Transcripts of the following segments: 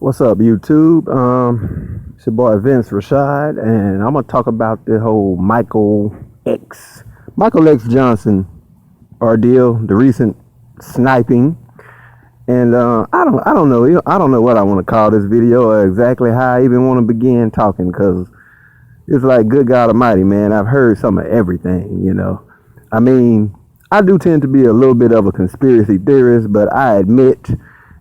What's up, YouTube? It's your boy Vince Rashad, and I'm gonna talk about the whole Michael X Johnson ordeal, the recent sniping, and I don't know what I want to call this video or exactly how I even want to begin talking, because it's like, good God Almighty, man, I've heard some of everything. I mean, I do tend to be a little bit of a conspiracy theorist, but I admit,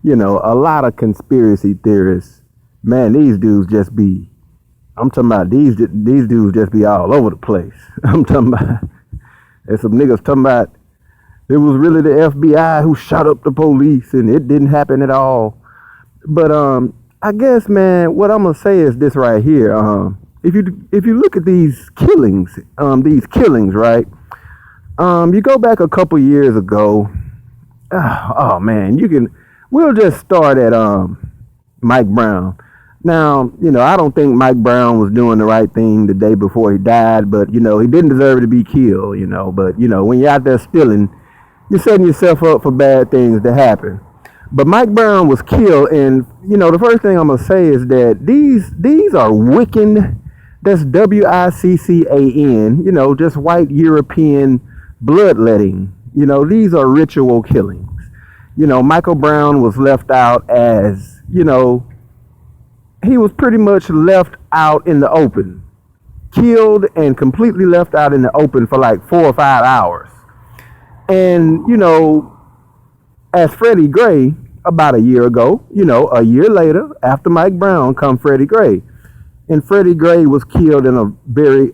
a lot of conspiracy theorists, man, these dudes just be, I'm talking about these dudes just be all over the place. I'm talking about, there's some niggas talking about it was really the FBI who shot up the police and it didn't happen at all. But I guess, man, what I'm gonna say is this right here. If you look at these killings, right? You go back a couple years ago. Oh man, we'll just start at Mike Brown. Now, I don't think Mike Brown was doing the right thing the day before he died, but he didn't deserve to be killed, but when you're out there stealing, you're setting yourself up for bad things to happen. But Mike Brown was killed, and the first thing I'm gonna say is that these are Wiccan. That's WICCAN, just white European bloodletting. These are ritual killings. Michael Brown was left out as, he was pretty much left out in the open, killed and completely left out in the open for like 4 or 5 hours. And, as Freddie Gray, about a year ago, a year later, after Mike Brown, come Freddie Gray. And Freddie Gray was killed in a very,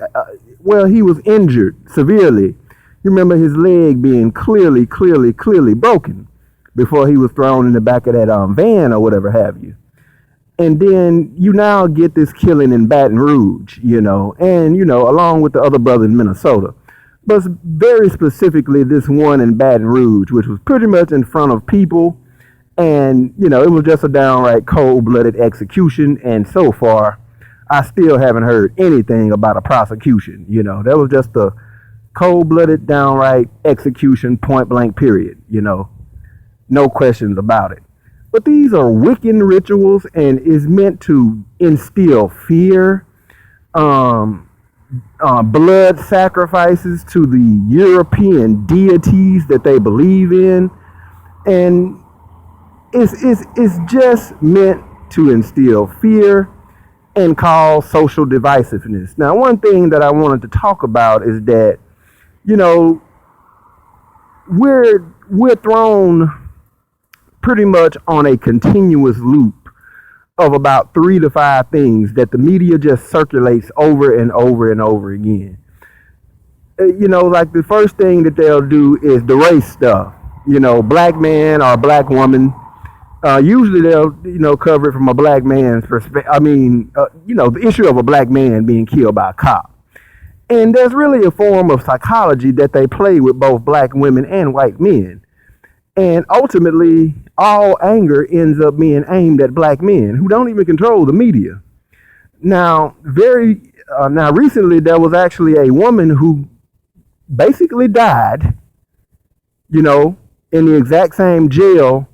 he was injured severely. You remember his leg being clearly broken before he was thrown in the back of that van or whatever have you. And then you now get this killing in Baton Rouge, and, along with the other brother in Minnesota. But very specifically this one in Baton Rouge, which was pretty much in front of people. And, it was just a downright cold-blooded execution. And so far, I still haven't heard anything about a prosecution. That was just a cold-blooded, downright execution, point-blank period, No questions about it. But these are Wiccan rituals and is meant to instill fear, blood sacrifices to the European deities that they believe in. And it's just meant to instill fear and cause social divisiveness. Now, one thing that I wanted to talk about is that, we're thrown pretty much on a continuous loop of about 3 to 5 things that the media just circulates over and over and over again. Like the first thing that they'll do is the race stuff. Black man or black woman. Usually they'll, cover it from a black man's perspective. The issue of a black man being killed by a cop. And there's really a form of psychology that they play with both black women and white men. And ultimately, all anger ends up being aimed at black men who don't even control the media. Now, recently there was actually a woman who basically died, in the exact same jail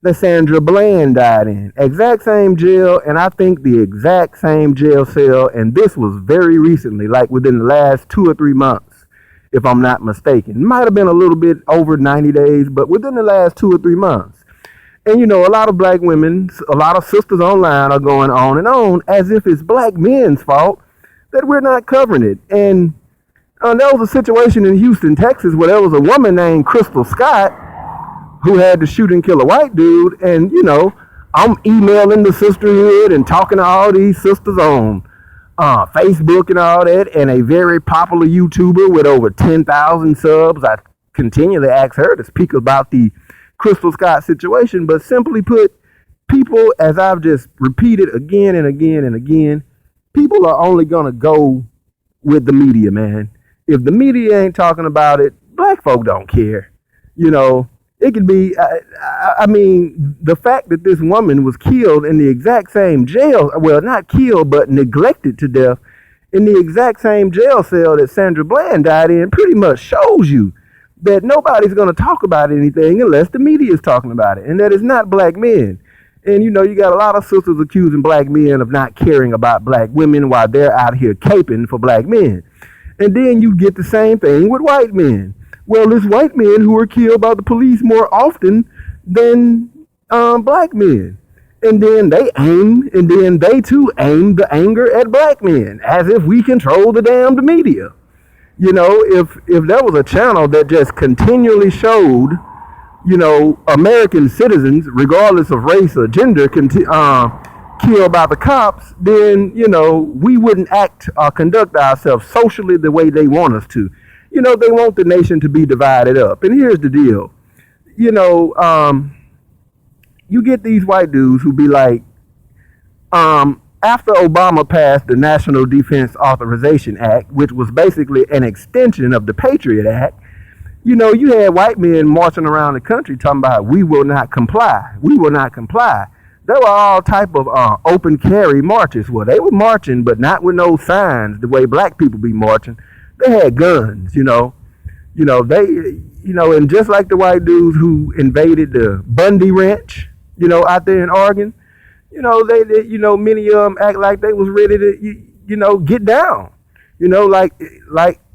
that Sandra Bland died in. Exact same jail, and I think the exact same jail cell, and this was very recently, like within the last 2 or 3 months, if I'm not mistaken. Might have been a little bit over 90 days, but within the last 2 or 3 months. And, a lot of black women, a lot of sisters online are going on and on as if it's black men's fault that we're not covering it. And there was a situation in Houston, Texas, where there was a woman named Crystal Scott who had to shoot and kill a white dude. And, I'm emailing the sisterhood and talking to all these sisters on Facebook and all that, and a very popular YouTuber with over 10,000 subs. I continually ask her to speak about the Crystal Scott situation, but simply put, people, as I've just repeated again and again and again, people are only gonna go with the media, man. If the media ain't talking about it, black folk don't care. It could be, the fact that this woman was killed in the exact same jail, well, not killed, but neglected to death in the exact same jail cell that Sandra Bland died in, pretty much shows you that nobody's going to talk about anything unless the media is talking about it, and that it's not black men. And you got a lot of sisters accusing black men of not caring about black women while they're out here caping for black men. And then you get the same thing with white men. Well, it's white men who are killed by the police more often than black men. And then they too aim the anger at black men, as if we control the damned media. If there was a channel that just continually showed, American citizens, regardless of race or gender, killed by the cops, then, we wouldn't act or conduct ourselves socially the way they want us to. They want the nation to be divided up. And here's the deal. You get these white dudes who be like, after Obama passed the National Defense Authorization Act, which was basically an extension of the Patriot Act, you had white men marching around the country talking about, we will not comply. We will not comply. There were all type of open carry marches. Well, they were marching, but not with no signs the way black people be marching. They had guns, and just like the white dudes who invaded the Bundy Ranch, out there in Oregon, they many of them act like they was ready to, get down, like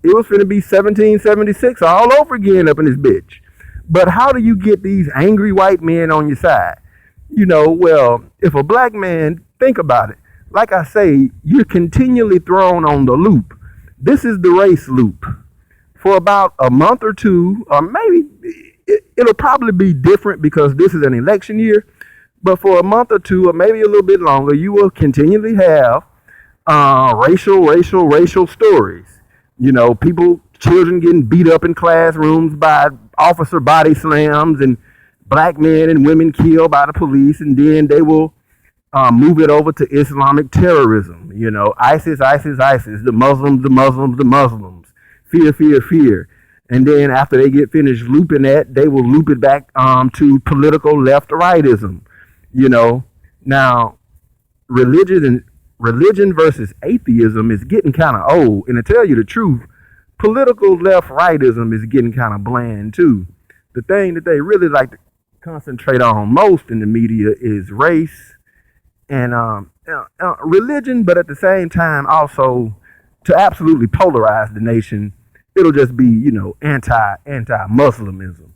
it was finna be 1776 all over again up in this bitch. But how do you get these angry white men on your side? Well, if a black man, think about it. Like I say, you're continually thrown on the loop. This is the race loop. For about a month or two, or maybe it'll probably be different because this is an election year. But for a month or two, or maybe a little bit longer, you will continually have racial stories. Children getting beat up in classrooms by officer body slams, and black men and women killed by the police, and then they will move it over to Islamic terrorism. ISIS, the Muslims, fear. And then after they get finished looping that, they will loop it back to political left-rightism. Now religion versus atheism is getting kind of old. And to tell you the truth, political left-rightism is getting kind of bland too. The thing that they really like to concentrate on most in the media is race and religion, but at the same time also to absolutely polarize the nation, it'll just be, anti-Muslimism.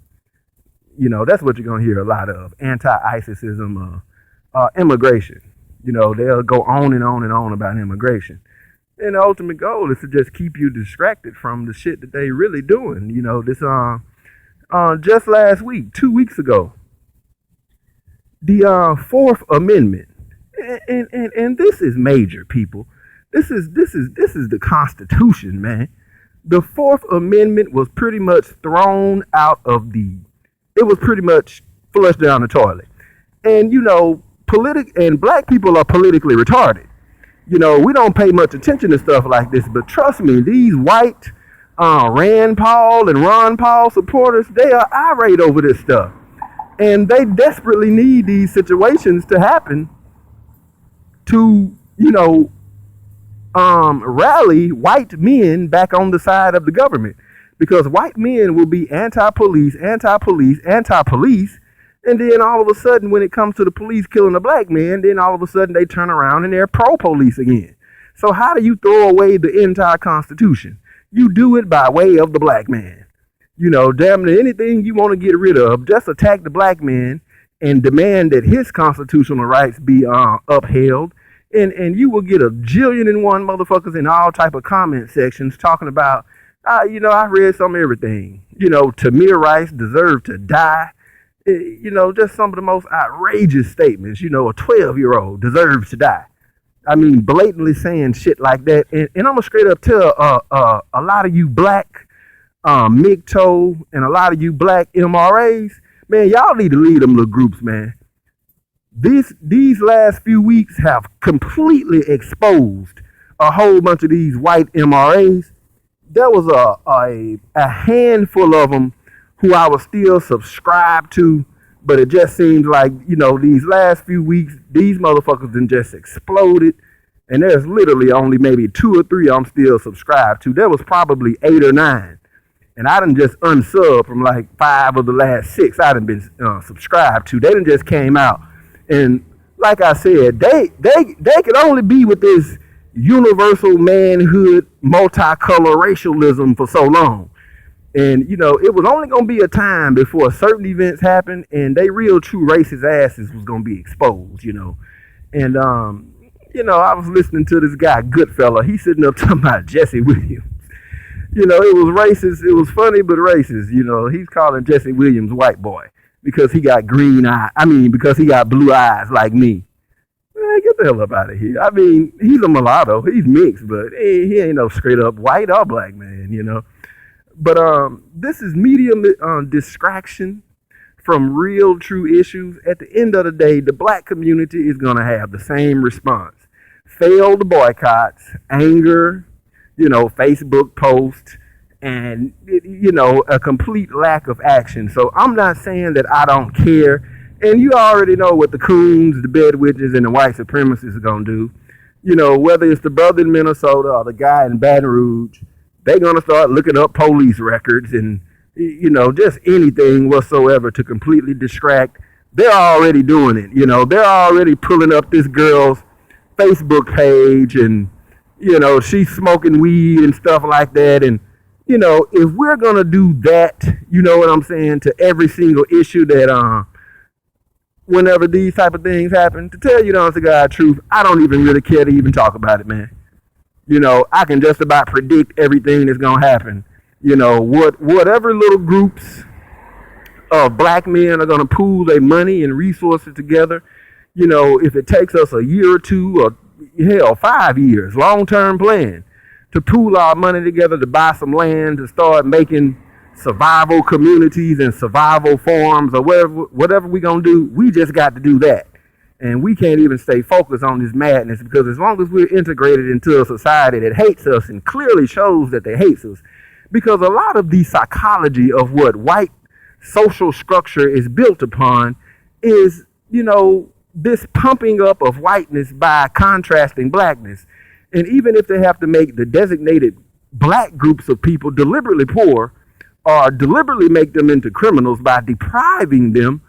That's what you're going to hear a lot of, anti-ISISism, immigration. They'll go on and on and on about immigration. And the ultimate goal is to just keep you distracted from the shit that they really doing. This just last week, 2 weeks ago, the Fourth Amendment, and this is major, people. This is the Constitution, man. The Fourth Amendment was pretty much thrown out of it was pretty much flushed down the toilet. And and black people are politically retarded. We don't pay much attention to stuff like this, but trust me, these white Rand Paul and Ron Paul supporters, they are irate over this stuff. And they desperately need these situations to happen to, rally white men back on the side of the government. Because white men will be anti-police, and then all of a sudden, when it comes to the police killing a black man, then all of a sudden they turn around and they're pro-police again. So how do you throw away the entire Constitution? You do it by way of the black man. Damn near anything you want to get rid of, just attack the black man and demand that his constitutional rights be upheld. And you will get a jillion and one motherfuckers in all type of comment sections talking about, I read some of everything. Tamir Rice deserved to die. Just some of the most outrageous statements. A 12-year-old deserves to die. I mean, blatantly saying shit like that. And I'm going to straight up tell a lot of you black MGTOW and a lot of you black MRAs, man, y'all need to lead them little groups, man. These last few weeks have completely exposed a whole bunch of these white MRAs. There was a handful of them who I was still subscribed to, but it just seems like, these last few weeks, these motherfuckers done just exploded, and there's literally only maybe 2 or 3 I'm still subscribed to. There was probably 8 or 9, and I done just unsub from like 5 of the last 6 I done been subscribed to. They done just came out And like I said, they could only be with this universal manhood, multicolor racialism for so long. And it was only gonna be a time before certain events happened, and they real true racist asses was gonna be exposed. And I was listening to this guy, Goodfella. He sitting up talking about Jesse Williams. It was racist. It was funny, but racist. He's calling Jesse Williams white boy because he got green eye. I mean, because he got blue eyes like me. Man, get the hell up out of here. I mean, he's a mulatto. He's mixed, but he ain't no straight up white or black man. But this is media distraction from real true issues. At the end of the day, the black community is going to have the same response. Failed boycotts, anger, Facebook posts, and, a complete lack of action. So I'm not saying that I don't care. And you already know what the coons, the bedwitches, and the white supremacists are going to do. Whether it's the brother in Minnesota or the guy in Baton Rouge, they're going to start looking up police records and, just anything whatsoever to completely distract. They're already doing it. They're already pulling up this girl's Facebook page and, she's smoking weed and stuff like that. And, if we're going to do that, you know what I'm saying, to every single issue that, whenever these type of things happen, to tell you the honest to God truth, I don't even really care to even talk about it, man. I can just about predict everything that's going to happen. Whatever little groups of black men are going to pool their money and resources together, if it takes us a year or two or, hell, 5 years, long-term plan, to pool our money together to buy some land, to start making survival communities and survival farms or whatever we're going to do, we just got to do that. And we can't even stay focused on this madness, because as long as we're integrated into a society that hates us and clearly shows that they hate us, because a lot of the psychology of what white social structure is built upon is, this pumping up of whiteness by contrasting blackness. And even if they have to make the designated black groups of people deliberately poor or deliberately make them into criminals by depriving them,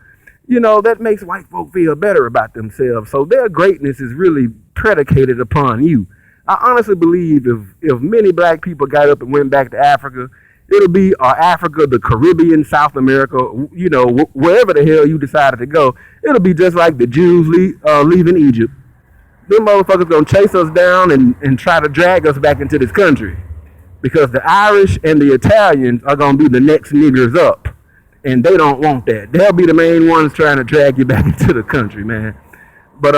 that makes white folk feel better about themselves. So their greatness is really predicated upon you. I honestly believe if many black people got up and went back to Africa, it'll be Africa, the Caribbean, South America, wherever the hell you decided to go. It'll be just like the Jews leaving Egypt. Them motherfuckers gonna chase us down and try to drag us back into this country, because the Irish and the Italians are gonna be the next niggers up. And they don't want that. They'll be the main ones trying to drag you back into the country, man. But,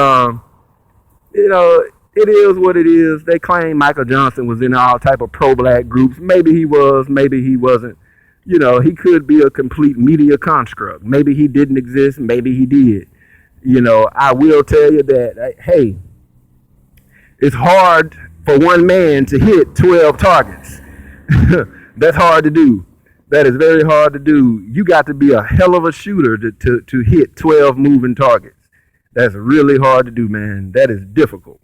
it is what it is. They claim Michael Johnson was in all type of pro-black groups. Maybe he was, maybe he wasn't. He could be a complete media construct. Maybe he didn't exist, maybe he did. I will tell you that, hey, it's hard for one man to hit 12 targets. That's hard to do. That is very hard to do. You got to be a hell of a shooter to hit 12 moving targets. That's really hard to do, man. That is difficult.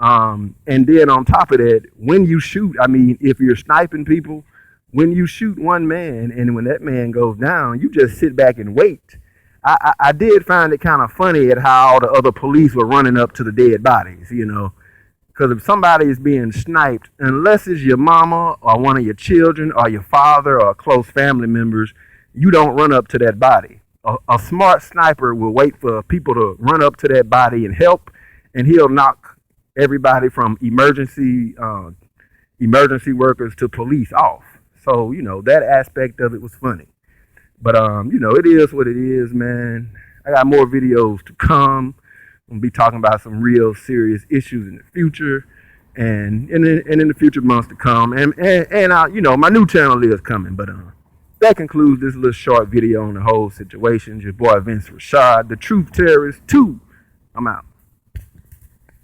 And then on top of that, when you shoot, I mean, if you're sniping people, when you shoot one man and when that man goes down, you just sit back and wait. I did find it kind of funny at how all the other police were running up to the dead bodies, Because if somebody is being sniped, unless it's your mama or one of your children or your father or close family members, you don't run up to that body. A smart sniper will wait for people to run up to that body and help, and he'll knock everybody from emergency workers to police off. So, that aspect of it was funny. But, it is what it is, man. I got more videos to come. I'm going to be talking about some real serious issues in the future and in the future months to come. And my new channel is coming. But that concludes this little short video on the whole situation. Your boy Vince Rashad, the Truth Terrorist 2. I'm out.